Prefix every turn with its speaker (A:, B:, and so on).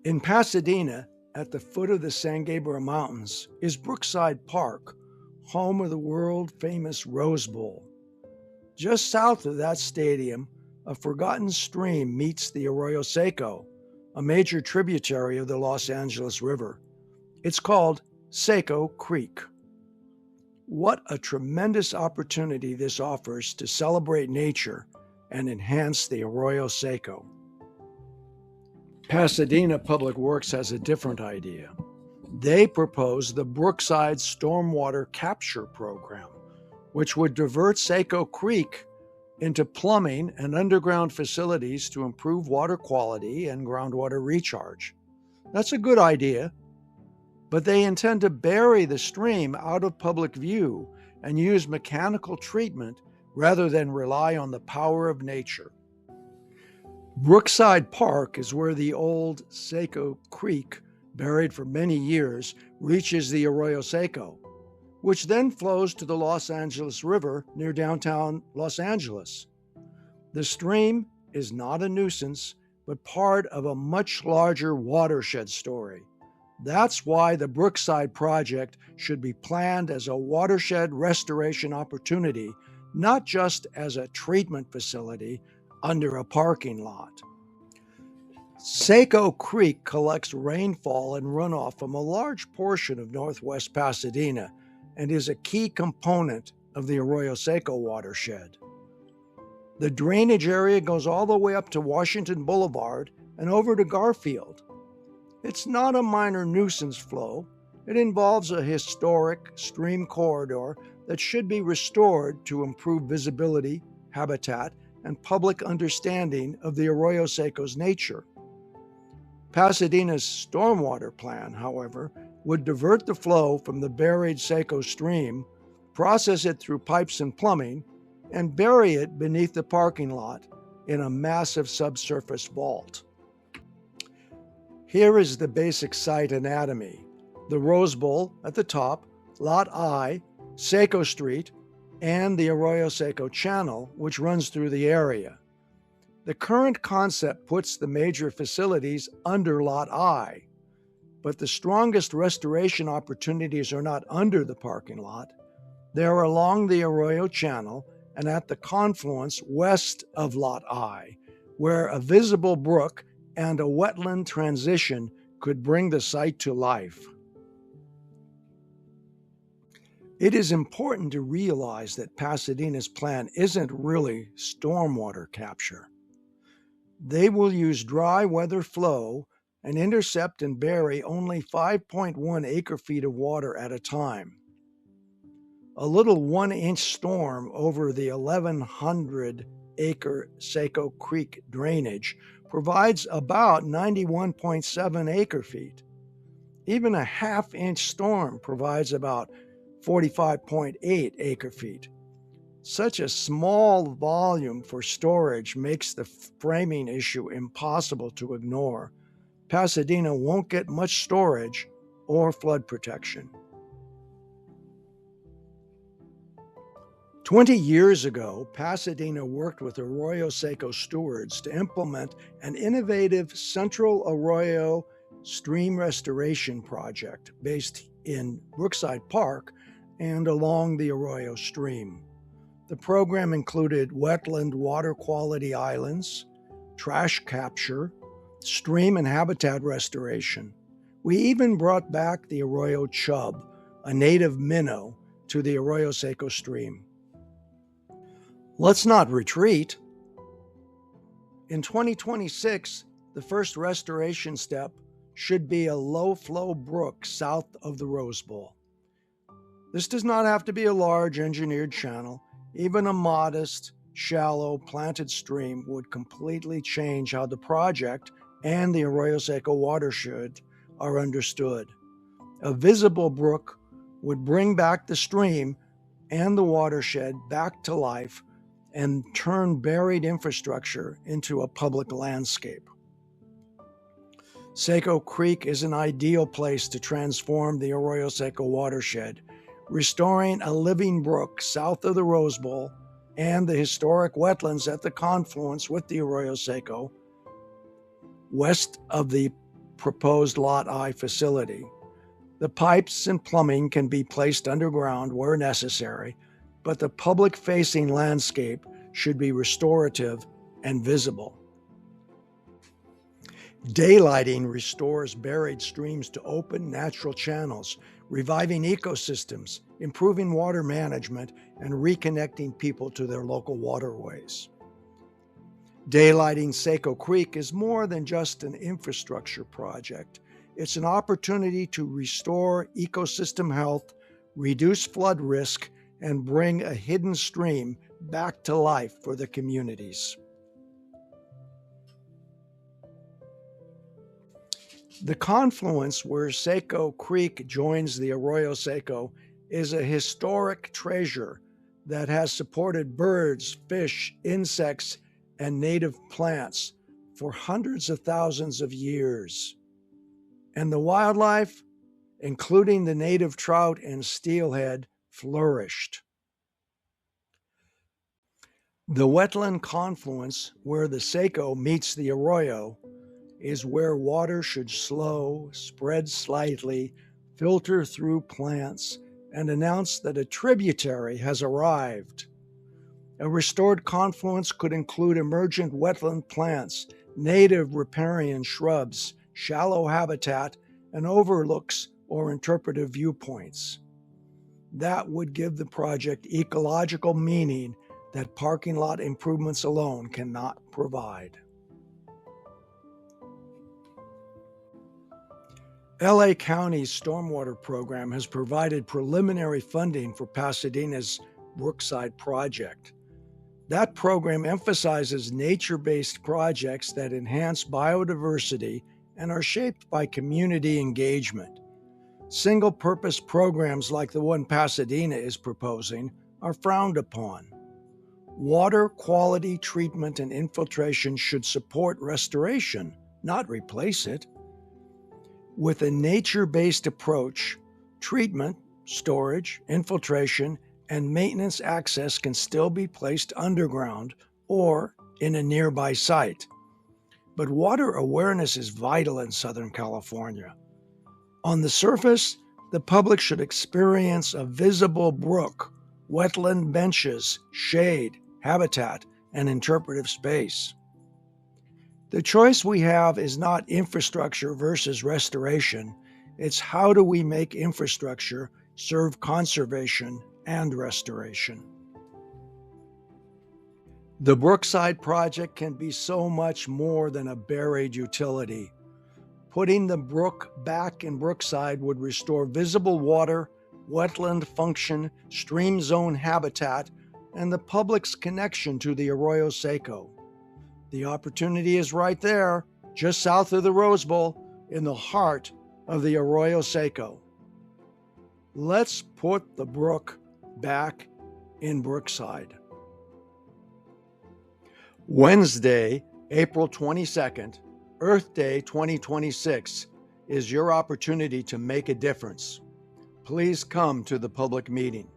A: In Pasadena, at the foot of the San Gabriel Mountains, is Brookside Park, home of the world-famous Rose Bowl. Just south of that stadium, a forgotten stream meets the Arroyo Seco, a major tributary of the Los Angeles River. It's called Seco Creek. What a tremendous opportunity this offers to celebrate nature and enhance the Arroyo Seco. Pasadena Public Works has a different idea. They propose the Brookside Stormwater Capture Program, which would divert Seco Creek into plumbing and underground facilities to improve water quality and groundwater recharge. That's a good idea, but they intend to bury the stream out of public view and use mechanical treatment rather than rely on the power of nature. Brookside Park is where the old Seco Creek, buried for many years, reaches the Arroyo Seco, which then flows to the Los Angeles River near downtown Los Angeles. The stream is not a nuisance, but part of a much larger watershed story. That's why the Brookside project should be planned as a watershed restoration opportunity, not just as a treatment facility under a parking lot. Seco Creek collects rainfall and runoff from a large portion of northwest Pasadena and is a key component of the Arroyo Seco watershed. The drainage area goes all the way up to Washington Boulevard and over to Garfield. It's not a minor nuisance flow. It involves a historic stream corridor that should be restored to improve visibility, habitat, and public understanding of the Arroyo Seco's nature. Pasadena's stormwater plan, however, would divert the flow from the buried Seco stream, process it through pipes and plumbing, and bury it beneath the parking lot in a massive subsurface vault. Here is the basic site anatomy: the Rose Bowl at the top, Lot I, Seco Street, and the Arroyo Seco Channel, which runs through the area. The current concept puts the major facilities under Lot I, but the strongest restoration opportunities are not under the parking lot. They're along the Arroyo Channel and at the confluence west of Lot I, where a visible brook and a wetland transition could bring the site to life. It is important to realize that Pasadena's plan isn't really stormwater capture. They will use dry weather flow and intercept and bury only 5.1 acre-feet of water at a time. A little 1-inch storm over the 1,100-acre Seco Creek drainage provides about 91.7 acre-feet. Even a half-inch storm provides about 45.8 acre-feet. Such a small volume for storage makes the framing issue impossible to ignore. Pasadena won't get much storage or flood protection. 20 years ago, Pasadena worked with Arroyo Seco stewards to implement an innovative Central Arroyo stream restoration project based in Brookside Park and along the Arroyo stream. The program included wetland water quality islands, trash capture, stream and habitat restoration. We even brought back the Arroyo chub, a native minnow, to the Arroyo Seco stream. Let's not retreat. In 2026, the first restoration step should be a low-flow brook south of the Rose Bowl. This does not have to be a large engineered channel. Even a modest, shallow, planted stream would completely change how the project and the Arroyo Seco watershed are understood. A visible brook would bring back the stream and the watershed back to life and turn buried infrastructure into a public landscape. Seco Creek is an ideal place to transform the Arroyo Seco watershed, restoring a living brook south of the Rose Bowl and the historic wetlands at the confluence with the Arroyo Seco, west of the proposed Lot I facility. The pipes and plumbing can be placed underground where necessary, but the public-facing landscape should be restorative and visible. Daylighting restores buried streams to open natural channels, reviving ecosystems, improving water management, and reconnecting people to their local waterways. Daylighting Seco Creek is more than just an infrastructure project. It's an opportunity to restore ecosystem health, reduce flood risk, and bring a hidden stream back to life for the communities. The confluence where Seco Creek joins the Arroyo Seco is a historic treasure that has supported birds, fish, insects, and native plants for hundreds of thousands of years. And the wildlife, including the native trout and steelhead, flourished. The wetland confluence where the Seco meets the Arroyo is where water should slow, spread slightly, filter through plants, and announce that a tributary has arrived. A restored confluence could include emergent wetland plants, native riparian shrubs, shallow habitat, and overlooks or interpretive viewpoints. That would give the project ecological meaning that parking lot improvements alone cannot provide. LA County's Stormwater program has provided preliminary funding for Pasadena's Brookside project. That program emphasizes nature-based projects that enhance biodiversity and are shaped by community engagement. Single-purpose programs like the one Pasadena is proposing are frowned upon. Water quality treatment and infiltration should support restoration, not replace it. With a nature-based approach, treatment, storage, infiltration, and maintenance access can still be placed underground or in a nearby site. But water awareness is vital in Southern California. On the surface, the public should experience a visible brook, wetland benches, shade, habitat, and interpretive space. The choice we have is not infrastructure versus restoration. It's how do we make infrastructure serve conservation and restoration. The Brookside project can be so much more than a buried utility. Putting the brook back in Brookside would restore visible water, wetland function, stream zone habitat, and the public's connection to the Arroyo Seco. The opportunity is right there, just south of the Rose Bowl, in the heart of the Arroyo Seco. Let's put the brook back in Brookside. Wednesday, April 22nd, Earth Day 2026, is your opportunity to make a difference. Please come to the public meeting.